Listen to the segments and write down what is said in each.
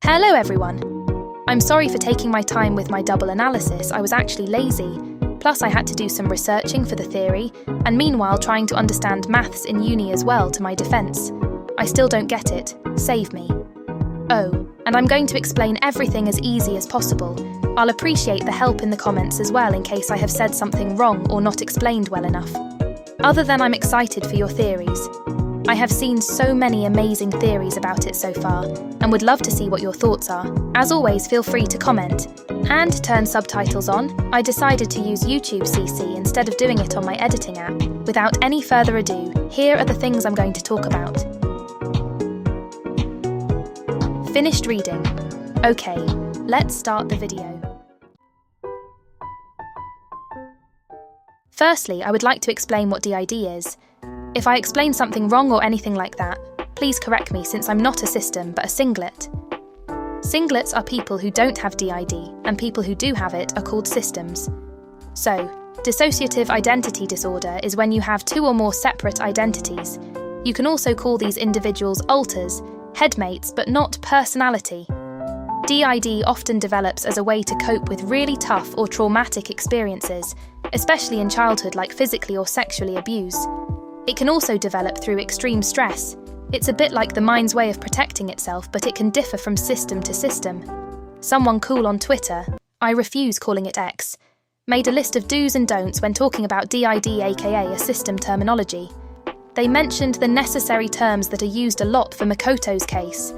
Hello everyone! I'm sorry for taking my time with my double analysis. I was actually lazy. Plus I had to do some researching for the theory, and meanwhile trying to understand maths in uni as well to my defence. I still don't get it. Save me. Oh, and I'm going to explain everything as easy as possible. I'll appreciate the help in the comments as well in case I have said something wrong or not explained well enough. Other than I'm excited for your theories. I have seen so many amazing theories about it so far, and would love to see what your thoughts are. As always, feel free to comment. And turn subtitles on. I decided to use YouTube CC instead of doing it on my editing app. Without any further ado, here are the things I'm going to talk about. Finished reading. Okay, let's start the video. Firstly, I would like to explain what DID is. If I explain something wrong or anything like that, please correct me since I'm not a system but a singlet. Singlets are people who don't have DID, and people who do have it are called systems. So, dissociative identity disorder is when you have two or more separate identities. You can also call these individuals alters, headmates, but not personality. DID often develops as a way to cope with really tough or traumatic experiences, especially in childhood like physically or sexually abused. It can also develop through extreme stress. It's a bit like the mind's way of protecting itself, but it can differ from system to system. Someone cool on Twitter, I refuse calling it X, made a list of do's and don'ts when talking about DID, aka a system terminology. They mentioned the necessary terms that are used a lot for Mikoto's case.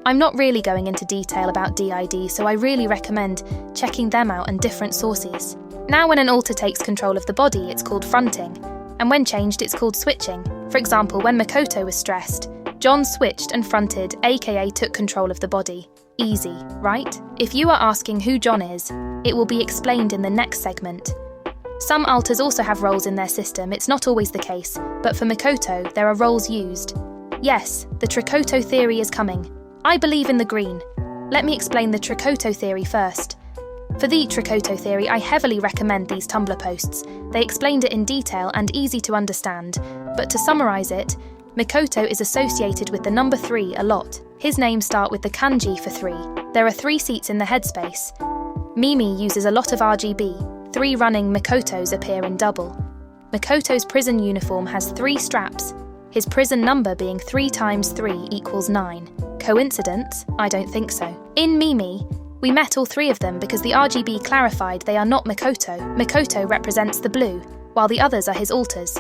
I'm not really going into detail about DID, so I really recommend checking them out and different sources. Now when an alter takes control of the body, it's called fronting. And when changed, it's called switching. For example, when Mikoto was stressed, John switched and fronted, aka took control of the body. Easy, right? If you are asking who John is, it will be explained in the next segment. Some alters also have roles in their system. It's not always the case, but for Mikoto, there are roles used. Yes, the Trikoto Theory is coming. I believe in the green. Let me explain the Trikoto Theory first. For the Trikoto Theory, I heavily recommend these Tumblr posts. They explained it in detail and easy to understand, but to summarise it, Mikoto is associated with the number 3 a lot. His names start with the kanji for 3. There are 3 seats in the headspace. Mimi uses a lot of RGB. 3 running Mikotos appear in double. Mikoto's prison uniform has 3 straps, his prison number being 3 times 3 equals 9. Coincidence? I don't think so. In Mimi, we met all 3 of them because the RGB clarified they are not Mikoto. Mikoto represents the blue, while the others are his alters.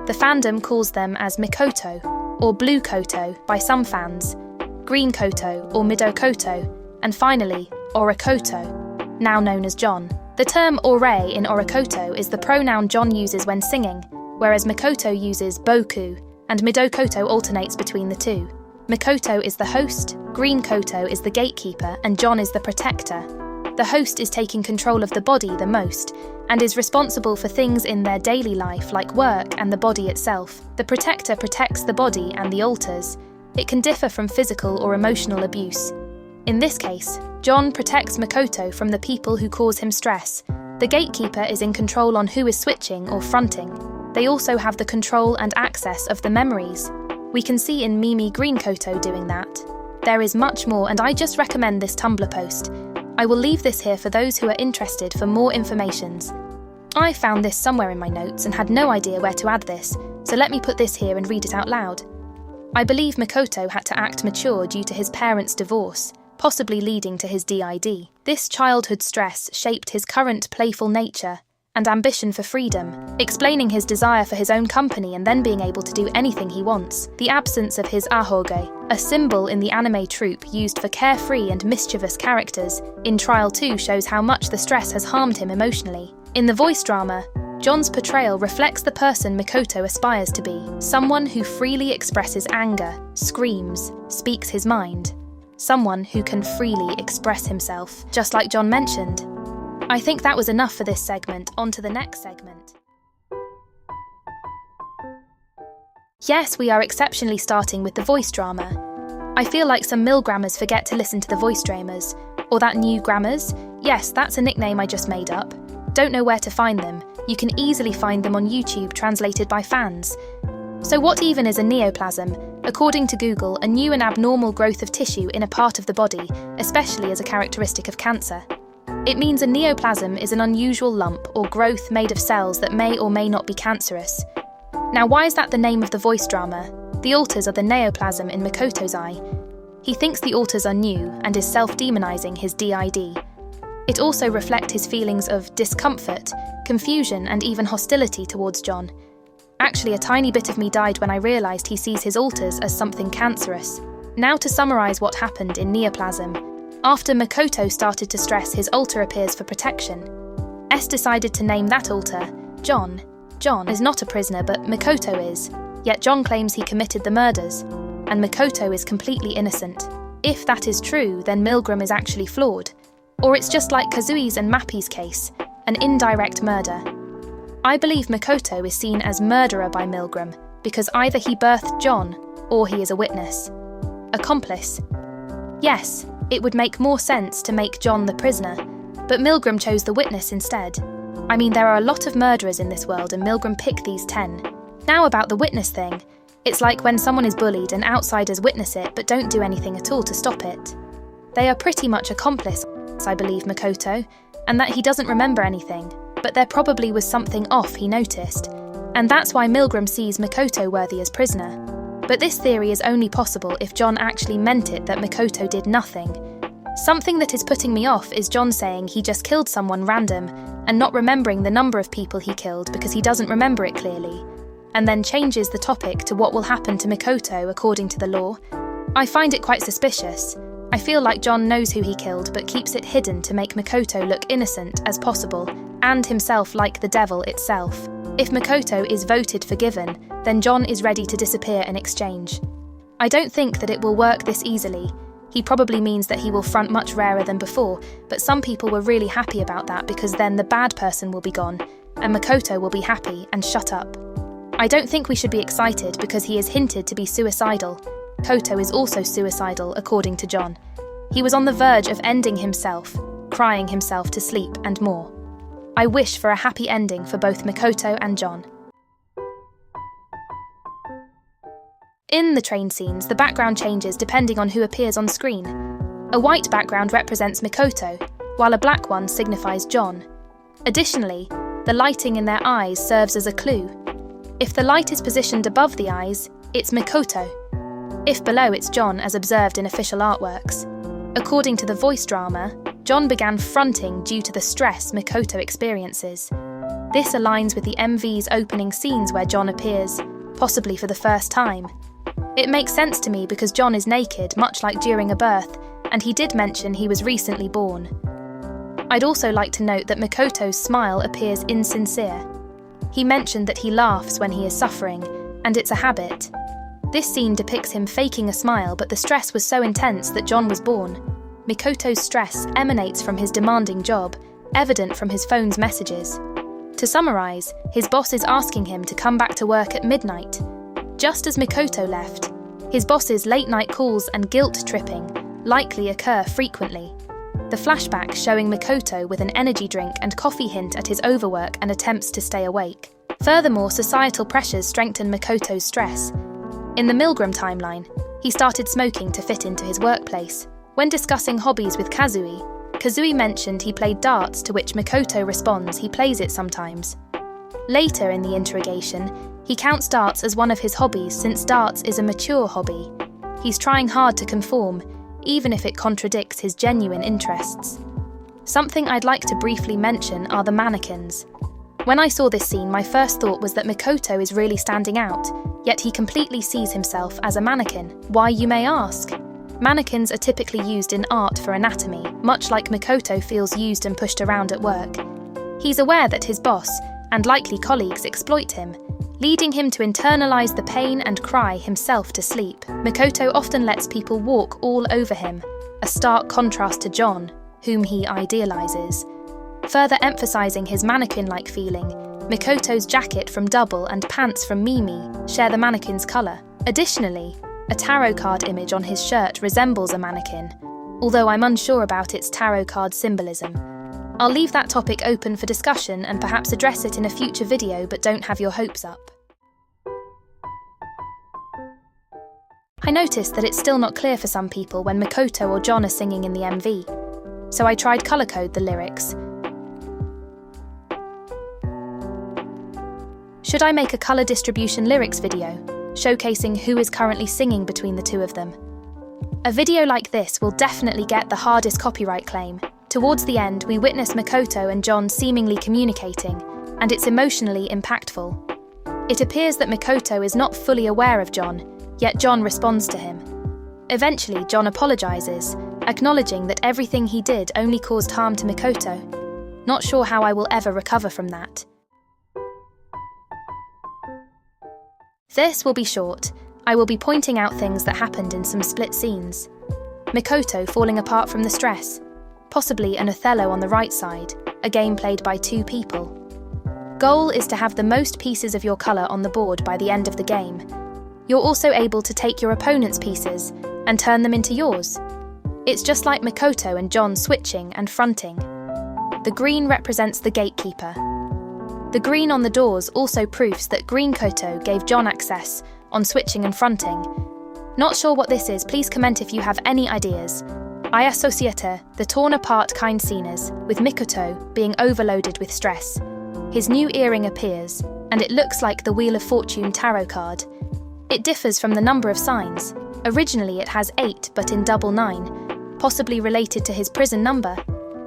The fandom calls them as Mikoto, or Blue Koto by some fans, Green Koto or Midokoto, and finally, Orakoto, now known as John. The term ore in Orakoto is the pronoun John uses when singing, whereas Mikoto uses boku, and Midokoto alternates between the two. Mikoto is the host, Green Koto is the gatekeeper, and John is the protector. The host is taking control of the body the most, and is responsible for things in their daily life like work and the body itself. The protector protects the body and the alters. It can differ from physical or emotional abuse. In this case, John protects Mikoto from the people who cause him stress. The gatekeeper is in control on who is switching or fronting. They also have the control and access of the memories. We can see in Mimi Green Koto doing that. There is much more, and I just recommend this Tumblr post. I will leave this here for those who are interested for more informations. I found this somewhere in my notes and had no idea where to add this, so let me put this here and read it out loud. I believe Mikoto had to act mature due to his parents' divorce, possibly leading to his DID. This childhood stress shaped his current playful nature and ambition for freedom, explaining his desire for his own company and then being able to do anything he wants. The absence of his ahoge, a symbol in the anime troupe used for carefree and mischievous characters, in Trial 2 shows how much the stress has harmed him emotionally. In the voice drama, John's portrayal reflects the person Mikoto aspires to be, someone who freely expresses anger, screams, speaks his mind. Someone who can freely express himself, just like John mentioned. I think that was enough for this segment. On to the next segment. Yes, we are exceptionally starting with the voice drama. I feel like some MILGRAMers forget to listen to the voice dramas. Or that new grammars? Yes, that's a nickname I just made up. Don't know where to find them. You can easily find them on YouTube translated by fans. So what even is a neoplasm? According to Google, a new and abnormal growth of tissue in a part of the body, especially as a characteristic of cancer. It means a neoplasm is an unusual lump or growth made of cells that may or may not be cancerous. Now, why is that the name of the voice drama? The alters are the neoplasm in Mikoto's eye. He thinks the alters are new and is self-demonizing his DID. It also reflects his feelings of discomfort, confusion, and even hostility towards John. Actually, a tiny bit of me died when I realised he sees his alters as something cancerous. Now to summarise what happened in Neoplasm. After Mikoto started to stress, his alter appears for protection. S decided to name that alter John. John is not a prisoner, but Mikoto is. Yet John claims he committed the murders, and Mikoto is completely innocent. If that is true, then MILGRAM is actually flawed. Or it's just like Kazui's and Mappi's case, an indirect murder. I believe Mikoto is seen as murderer by MILGRAM because either he birthed John or he is a witness. Accomplice. Yes, it would make more sense to make John the prisoner, but MILGRAM chose the witness instead. I mean, there are a lot of murderers in this world and MILGRAM picked these 10. Now about the witness thing. It's like when someone is bullied and outsiders witness it but don't do anything at all to stop it. They are pretty much accomplice, I believe Mikoto, and that he doesn't remember anything, but there probably was something off he noticed, and that's why MILGRAM sees Mikoto worthy as prisoner. But this theory is only possible if John actually meant it that Mikoto did nothing. Something that is putting me off is John saying he just killed someone random and not remembering the number of people he killed because he doesn't remember it clearly, and then changes the topic to what will happen to Mikoto according to the law. I find it quite suspicious. I feel like John knows who he killed but keeps it hidden to make Mikoto look innocent as possible, and himself like the devil itself. If Mikoto is voted forgiven, then John is ready to disappear in exchange. I don't think that it will work this easily. He probably means that he will front much rarer than before, but some people were really happy about that because then the bad person will be gone, and Mikoto will be happy and shut up. I don't think we should be excited because he is hinted to be suicidal. Koto is also suicidal, according to John. He was on the verge of ending himself, crying himself to sleep and more. I wish for a happy ending for both Mikoto and John. In the train scenes, the background changes depending on who appears on screen. A white background represents Mikoto, while a black one signifies John. Additionally, the lighting in their eyes serves as a clue. If the light is positioned above the eyes, it's Mikoto. If below, it's John, as observed in official artworks. According to the voice drama, John began fronting due to the stress Mikoto experiences. This aligns with the MV's opening scenes where John appears, possibly for the first time. It makes sense to me because John is naked, much like during a birth, and he did mention he was recently born. I'd also like to note that Mikoto's smile appears insincere. He mentioned that he laughs when he is suffering, and it's a habit. This scene depicts him faking a smile, but the stress was so intense that John was born. Mikoto's stress emanates from his demanding job, evident from his phone's messages. To summarise, his boss is asking him to come back to work at midnight. Just as Mikoto left, his boss's late-night calls and guilt-tripping likely occur frequently. The flashback showing Mikoto with an energy drink and coffee hint at his overwork and attempts to stay awake. Furthermore, societal pressures strengthen Mikoto's stress. In the MILGRAM timeline, he started smoking to fit into his workplace. When discussing hobbies with Kazui, Kazui mentioned he played darts, to which Mikoto responds he plays it sometimes. Later in the interrogation, he counts darts as one of his hobbies since darts is a mature hobby. He's trying hard to conform, even if it contradicts his genuine interests. Something I'd like to briefly mention are the mannequins. When I saw this scene, my first thought was that Mikoto is really standing out, yet he completely sees himself as a mannequin. Why, you may ask? Mannequins are typically used in art for anatomy, much like Mikoto feels used and pushed around at work. He's aware that his boss, and likely colleagues, exploit him, leading him to internalise the pain and cry himself to sleep. Mikoto often lets people walk all over him, a stark contrast to John, whom he idealises. Further emphasising his mannequin-like feeling, Mikoto's jacket from Double and pants from Mimi share the mannequin's colour. Additionally, a tarot card image on his shirt resembles a mannequin, although I'm unsure about its tarot card symbolism. I'll leave that topic open for discussion and perhaps address it in a future video, but don't have your hopes up. I noticed that it's still not clear for some people when Mikoto or John are singing in the MV, so I tried colour code the lyrics. Should I make a colour distribution lyrics video, showcasing who is currently singing between the two of them? A video like this will definitely get the hardest copyright claim. Towards the end, we witness Mikoto and John seemingly communicating, and it's emotionally impactful. It appears that Mikoto is not fully aware of John, yet John responds to him. Eventually, John apologises, acknowledging that everything he did only caused harm to Mikoto. Not sure how I will ever recover from that. This will be short. I will be pointing out things that happened in some split scenes. Mikoto falling apart from the stress, possibly an Othello on the right side, a game played by 2 people. Goal is to have the most pieces of your colour on the board by the end of the game. You're also able to take your opponent's pieces and turn them into yours. It's just like Mikoto and John switching and fronting. The green represents the gatekeeper. The green on the doors also proofs that Greenkoto gave John access on switching and fronting. Not sure what this is, please comment if you have any ideas. I associate the torn apart kind scenes with Mikoto being overloaded with stress. His new earring appears, and it looks like the Wheel of Fortune tarot card. It differs from the number of signs. Originally it has 8 but in double 9, possibly related to his prison number.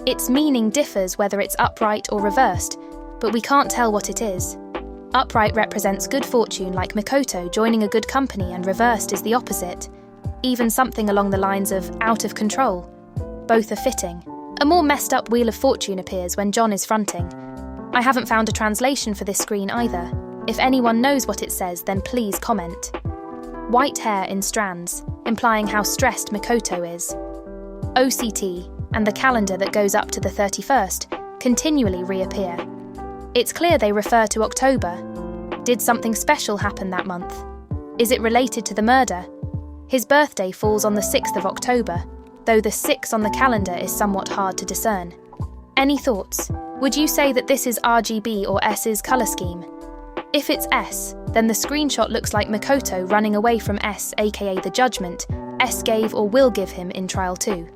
Its meaning differs whether it's upright or reversed, but we can't tell what it is. Upright represents good fortune like Mikoto joining a good company, and reversed is the opposite. Even something along the lines of out of control. Both are fitting. A more messed up Wheel of Fortune appears when John is fronting. I haven't found a translation for this screen either. If anyone knows what it says, then please comment. White hair in strands, implying how stressed Mikoto is. OCT and the calendar that goes up to the 31st continually reappear. It's clear they refer to October. Did something special happen that month? Is it related to the murder? His birthday falls on the 6th of October, though the 6 on the calendar is somewhat hard to discern. Any thoughts? Would you say that this is RGB or S's colour scheme? If it's S, then the screenshot looks like Mikoto running away from S, aka the judgment S gave or will give him in Trial 2.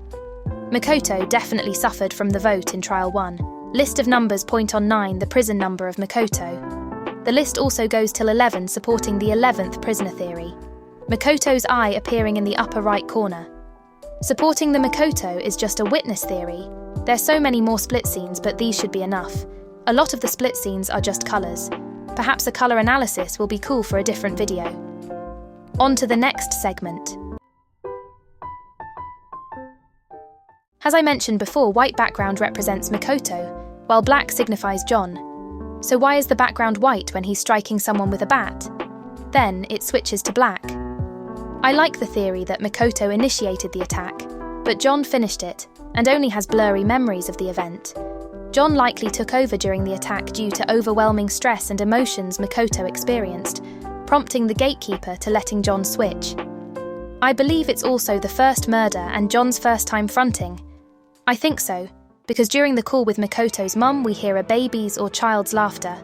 Mikoto definitely suffered from the vote in Trial 1. List of numbers point on 9, the prison number of Mikoto. The list also goes till 11, supporting the 11th prisoner theory. Mikoto's eye appearing in the upper right corner. Supporting the Mikoto is just a witness theory. There's so many more split scenes, but these should be enough. A lot of the split scenes are just colours. Perhaps a colour analysis will be cool for a different video. On to the next segment. As I mentioned before, white background represents Mikoto, while black signifies John. So why is the background white when he's striking someone with a bat? Then it switches to black. I like the theory that Mikoto initiated the attack, but John finished it, and only has blurry memories of the event. John likely took over during the attack due to overwhelming stress and emotions Mikoto experienced, prompting the gatekeeper to letting John switch. I believe it's also the first murder and John's first time fronting. I think so, because during the call with Mikoto's mum we hear a baby's or child's laughter.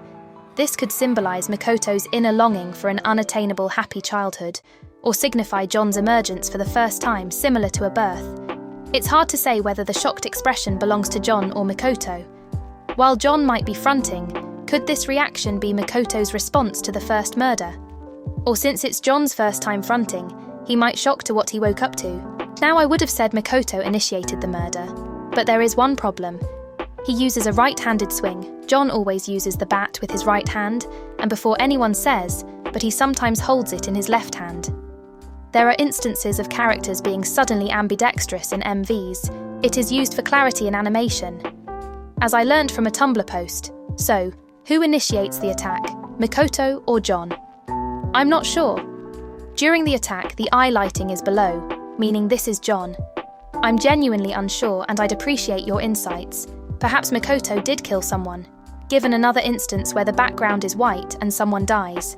This could symbolise Mikoto's inner longing for an unattainable happy childhood, or signify John's emergence for the first time, similar to a birth. It's hard to say whether the shocked expression belongs to John or Mikoto. While John might be fronting, could this reaction be Mikoto's response to the first murder? Or since it's John's first time fronting, he might shock to what he woke up to. Now I would have said Mikoto initiated the murder, but there is one problem. He uses a right-handed swing. John always uses the bat with his right hand, and before anyone says, but he sometimes holds it in his left hand. There are instances of characters being suddenly ambidextrous in MVs. It is used for clarity in animation. As I learned from a Tumblr post, so, who initiates the attack, Mikoto or John? I'm not sure. During the attack, the eye lighting is below, meaning this is John. I'm genuinely unsure, and I'd appreciate your insights. Perhaps Mikoto did kill someone, given another instance where the background is white and someone dies.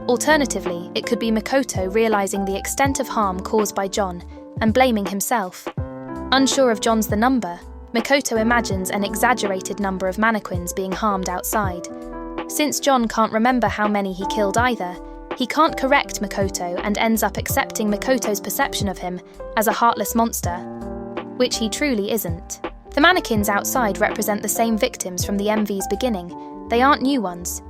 Alternatively, it could be Mikoto realising the extent of harm caused by John and blaming himself. Unsure of John's the number, Mikoto imagines an exaggerated number of mannequins being harmed outside. Since John can't remember how many he killed either, He can't correct Mikoto and ends up accepting Mikoto's perception of him as a heartless monster, which he truly isn't. The mannequins outside represent the same victims from the MV's beginning. They aren't new ones.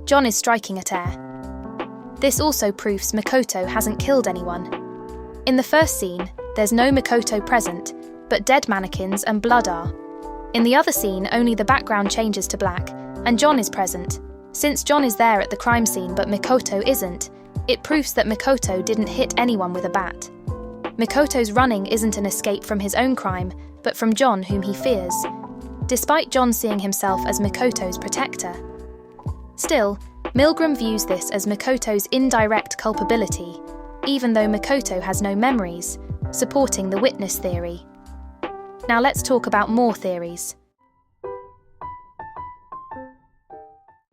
John is striking at air. This also proves Mikoto hasn't killed anyone. In the first scene, there's no Mikoto present, but dead mannequins and blood are. In the other scene, only the background changes to black, and John is present. Since John is there at the crime scene but Mikoto isn't, it proves that Mikoto didn't hit anyone with a bat. Mikoto's running isn't an escape from his own crime, but from John, whom he fears, despite John seeing himself as Mikoto's protector. Still, MILGRAM views this as Mikoto's indirect culpability, even though Mikoto has no memories, supporting the witness theory. Now let's talk about more theories.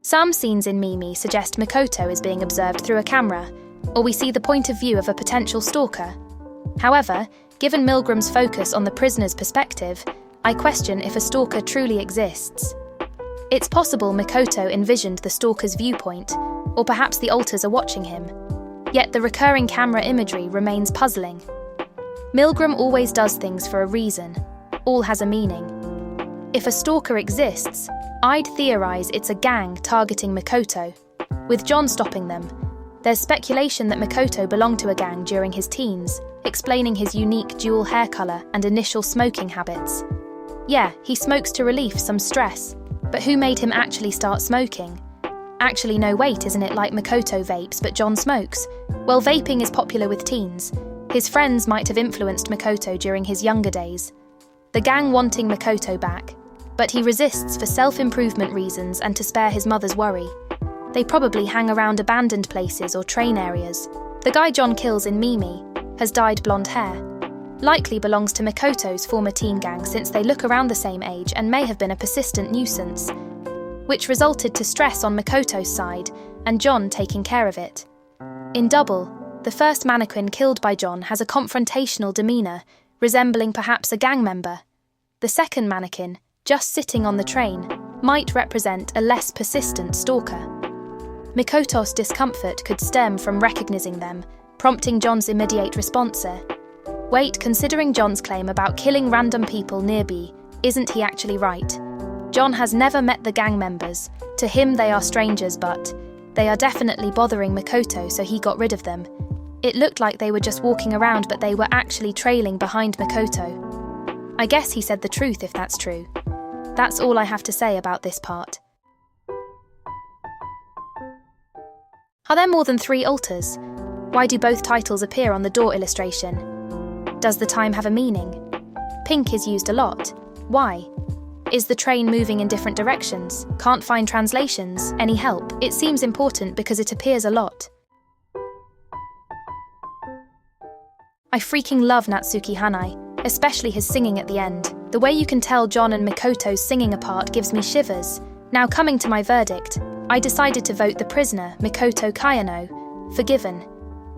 Some scenes in Mimi suggest Mikoto is being observed through a camera, or we see the point of view of a potential stalker. However, given MILGRAM's focus on the prisoner's perspective, I question if a stalker truly exists. It's possible Mikoto envisioned the stalker's viewpoint, or perhaps the alters are watching him. Yet the recurring camera imagery remains puzzling. MILGRAM always does things for a reason. All has a meaning. If a stalker exists, I'd theorize it's a gang targeting Mikoto, with John stopping them. There's speculation that Mikoto belonged to a gang during his teens, explaining his unique dual hair color and initial smoking habits. Yeah, he smokes to relieve some stress, but who made him actually start smoking? Actually, no, wait, isn't it like Mikoto vapes but John smokes? Well, vaping is popular with teens. His friends might have influenced Mikoto during his younger days. The gang wanting Mikoto back, but he resists for self-improvement reasons and to spare his mother's worry. They probably hang around abandoned places or train areas. The guy John kills in Mimi has dyed blonde hair. Likely belongs to Mikoto's former teen gang since they look around the same age and may have been a persistent nuisance, which resulted to stress on Mikoto's side and John taking care of it. In Double, the first mannequin killed by John has a confrontational demeanour, resembling perhaps a gang member. The second mannequin, just sitting on the train, might represent a less persistent stalker. Mikoto's discomfort could stem from recognizing them, prompting John's immediate response. Wait, considering John's claim about killing random people nearby, isn't he actually right? John has never met the gang members. To him they are strangers, but they are definitely bothering Mikoto, so he got rid of them. It looked like they were just walking around, but they were actually trailing behind Mikoto. I guess he said the truth if that's true. That's all I have to say about this part. Are there more than 3 altars? Why do both titles appear on the door illustration? Does the time have a meaning? Pink is used a lot. Why? Is the train moving in different directions? Can't find translations? Any help? It seems important because it appears a lot. I freaking love Natsuki Hanai, especially his singing at the end. The way you can tell John and Mikoto's singing apart gives me shivers. Now coming to my verdict, I decided to vote the prisoner, Mikoto Kayano, forgiven.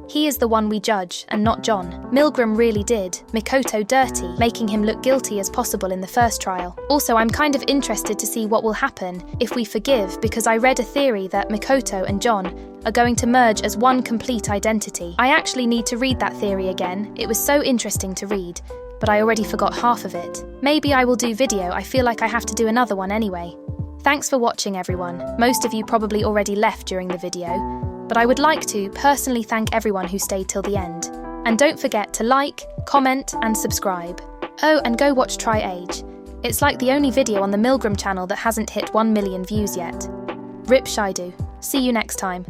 He is the one we judge, and not John. MILGRAM really did Mikoto dirty, making him look guilty as possible in the first trial. Also, I'm kind of interested to see what will happen if we forgive, because I read a theory that Mikoto and John are going to merge as one complete identity. I actually need to read that theory again. It was so interesting to read, but I already forgot half of it. Maybe I will do video. I feel like I have to do another one anyway. Thanks for watching, everyone. Most of you probably already left during the video, but I would like to personally thank everyone who stayed till the end. And don't forget to like, comment, and subscribe. Oh, and go watch Triage. It's like the only video on the MILGRAM channel that hasn't hit 1 million views yet. Rip Shaidu. See you next time.